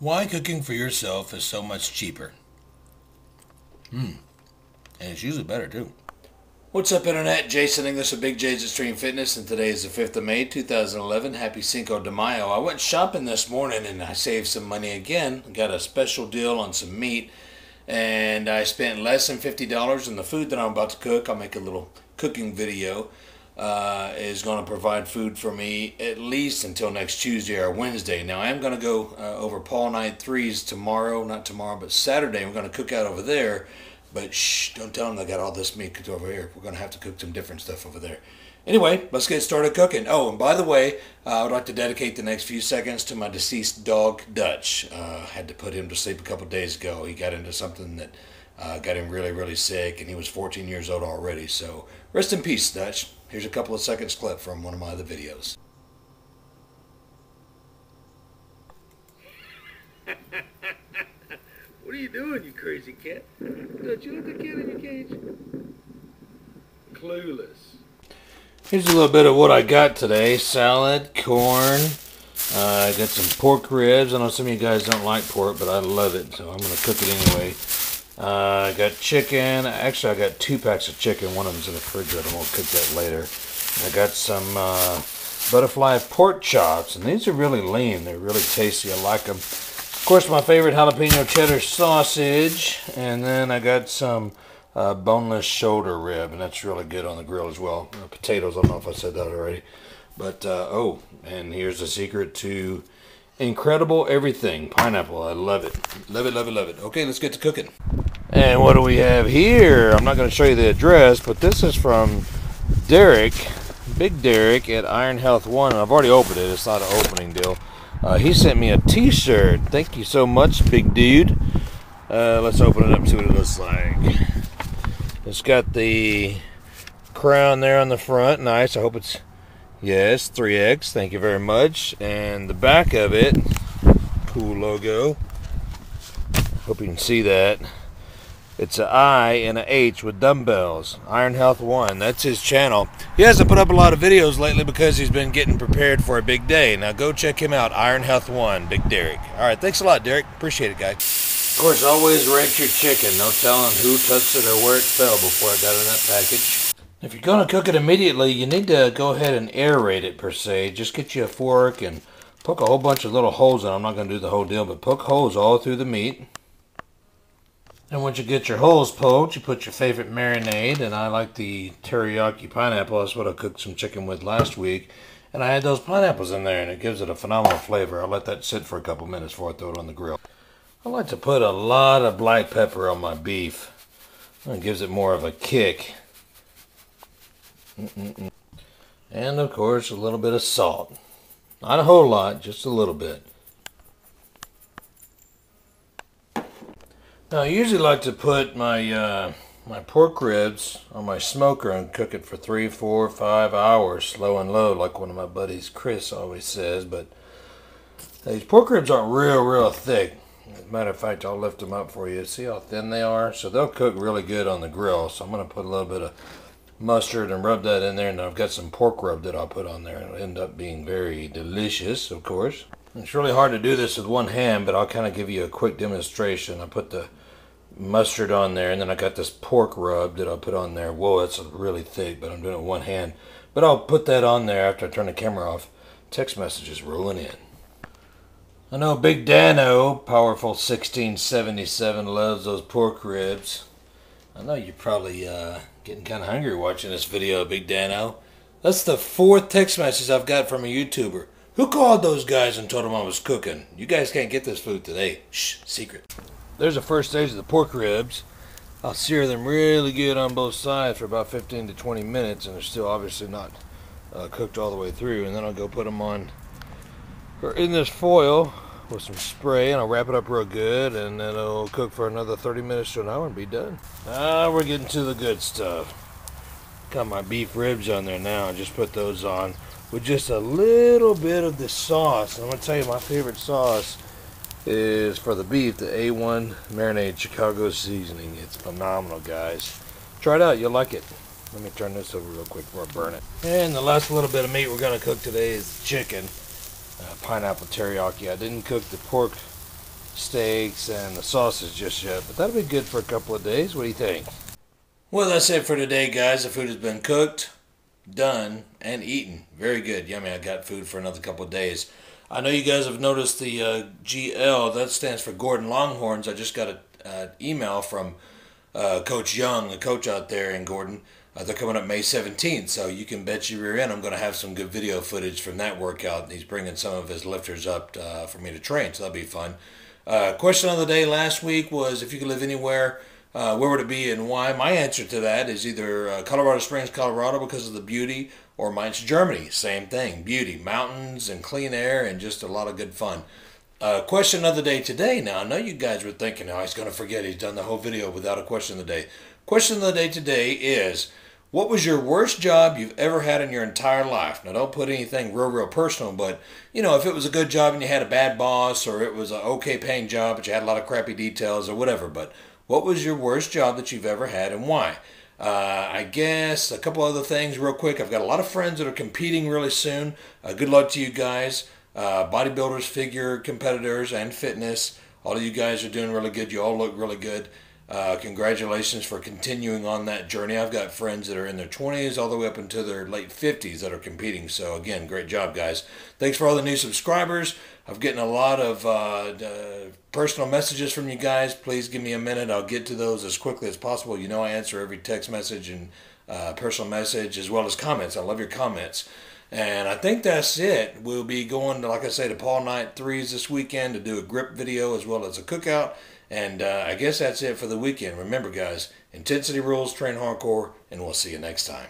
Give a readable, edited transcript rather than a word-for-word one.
Why cooking for yourself is so much cheaper. And it's usually better too. What's up, Internet? Jason English of Big J's Extreme Fitness, and today is the 5th of May, 2011. Happy Cinco de Mayo. I went shopping this morning and I saved some money again. Got a special deal on some meat, and I spent less than $50 on the food that I'm about to cook. I'll make a little cooking video. Is going to provide food for me at least until next Tuesday or Wednesday. Now, I am going to go over Paul Knight 3's tomorrow, not tomorrow, but Saturday. We're going to cook out over there. But shh, don't tell them I got all this meat cooked over here. We're going to have to cook some different stuff over there. Anyway, let's get started cooking. Oh, and by the way, I would like to dedicate the next few seconds to my deceased dog, Dutch. Had to put him to sleep a couple days ago. He got into something that got him really, really sick, and he was 14 years old already. So rest in peace, Dutch. Here's a couple of seconds clip from one of my other videos. What are you doing, you crazy cat? Don't you let the cat in your cage? Clueless. Here's a little bit of what I got today. Salad, corn. I got some pork ribs. I know some of you guys don't like pork, but I love it, so I'm going to cook it anyway. I got chicken. Actually, I got 2 packs of chicken. One of them's in the refrigerator. I'm going to cook that later. I got some butterfly pork chops, and these are really lean. They're really tasty. I like them. Of course, my favorite jalapeno cheddar sausage, and then I got some boneless shoulder rib, and that's really good on the grill as well. Potatoes, I don't know if I said that already. But, oh, and here's the secret to incredible everything. Pineapple, I love it. Love it, love it, love it. Okay, let's get to cooking. And what do we have here? I'm not going to show you the address, but this is from Derek, Big Derek at Iron Health 1. I've already opened it. It's not an opening deal. He sent me a t-shirt. Thank you so much, big dude. Let's open it up and see what it looks like. It's got the crown there on the front. Nice. I hope it's, yes, 3X. Thank you very much. And the back of it, cool logo. Hope you can see that. It's an I and an H with dumbbells. Iron Health 1. That's his channel. He hasn't put up a lot of videos lately because he's been getting prepared for a big day. Now go check him out. Iron Health 1. Big Derek. Alright, thanks a lot, Derek. Appreciate it, guys. Of course, always rank your chicken. No telling who touched it or where it fell before it got in that package. If you're going to cook it immediately, you need to go ahead and aerate it, per se. Just get you a fork and poke a whole bunch of little holes in it. I'm not going to do the whole deal, but poke holes all through the meat. And once you get your holes poked, you put your favorite marinade, and I like the teriyaki pineapple. That's what I cooked some chicken with last week. And I had those pineapples in there, and it gives it a phenomenal flavor. I'll let that sit for a couple minutes before I throw it on the grill. I like to put a lot of black pepper on my beef. It gives it more of a kick. And, of course, a little bit of salt. Not a whole lot, just a little bit. Now, I usually like to put my my pork ribs on my smoker and cook it for 3, 4, 5 hours, slow and low, like one of my buddies, Chris, always says. But these pork ribs aren't real thick. As a matter of fact, I'll lift them up for you. See how thin they are? So they'll cook really good on the grill. So I'm going to put a little bit of mustard and rub that in there. And I've got some pork rub that I'll put on there. It'll end up being very delicious, of course. It's really hard to do this with one hand, but I'll kind of give you a quick demonstration. I put the mustard on there, and then I got this pork rub that I'll put on there. Whoa, that's really thick, but I'm doing it with one hand. But I'll put that on there after I turn the camera off. Text messages rolling in. I know Big Dano, Powerful 1677, loves those pork ribs. I know you're probably getting kind of hungry watching this video, Big Dano. That's the 4th text message I've got from a YouTuber. Who called those guys and told them I was cooking? You guys can't get this food today. Shh, secret. There's the first stage of the pork ribs. I'll sear them really good on both sides for about 15 to 20 minutes, and they're still obviously not cooked all the way through. And then I'll go put them on in this foil with some spray, and I'll wrap it up real good, and then it'll cook for another 30 minutes to an hour and be done. Now we're getting to the good stuff. Got my beef ribs on there now. I just put those on with just a little bit of the sauce. I'm going to tell you my favorite sauce is for the beef, the A1 Marinade Chicago Seasoning. It's phenomenal, guys. Try it out, you'll like it. Let me turn this over real quick before I burn it. And the last little bit of meat we're going to cook today is chicken. Pineapple teriyaki. I didn't cook the pork steaks and the sausage just yet, but that'll be good for a couple of days. What do you think? Well, that's it for today, guys. The food has been cooked, done, and eaten. Very good. Yummy. I got food for another couple of days. I know you guys have noticed the GL. That stands for Gordon Longhorns. I just got an email from Coach Young, the coach out there in Gordon. They're coming up May 17th, so you can bet your rear end I'm going to have some good video footage from that workout. He's bringing some of his lifters up for me to train, so that'll be fun. Question of the day last week was, if you could live anywhere, where would it be and why? My answer to that is either Colorado Springs, Colorado, because of the beauty, or Mainz, Germany. Same thing, beauty, mountains and clean air and just a lot of good fun. Question of the day today. Now, I know you guys were thinking, oh, he's going to forget he's done the whole video without a question of the day. Question of the day today is, what was your worst job you've ever had in your entire life? Now, don't put anything real personal, but, you know, if it was a good job and you had a bad boss, or it was an okay paying job but you had a lot of crappy details or whatever, but what was your worst job that you've ever had and why? I guess a couple other things real quick. I've got a lot of friends that are competing really soon. Good luck to you guys. Bodybuilders, figure competitors, and fitness. All of you guys are doing really good. You all look really good. Congratulations for continuing on that journey. I've got friends that are in their 20s all the way up into their late 50s that are competing. So again, great job, guys. Thanks for all the new subscribers. I'm getting a lot of personal messages from you guys. Please give me a minute. I'll get to those as quickly as possible. You know I answer every text message and personal message as well as comments. I love your comments. And I think that's it. We'll be going to, like I say, to Paul Knight 3s this weekend to do a grip video as well as a cookout. And I guess that's it for the weekend. Remember, guys, intensity rules, train hardcore, and we'll see you next time.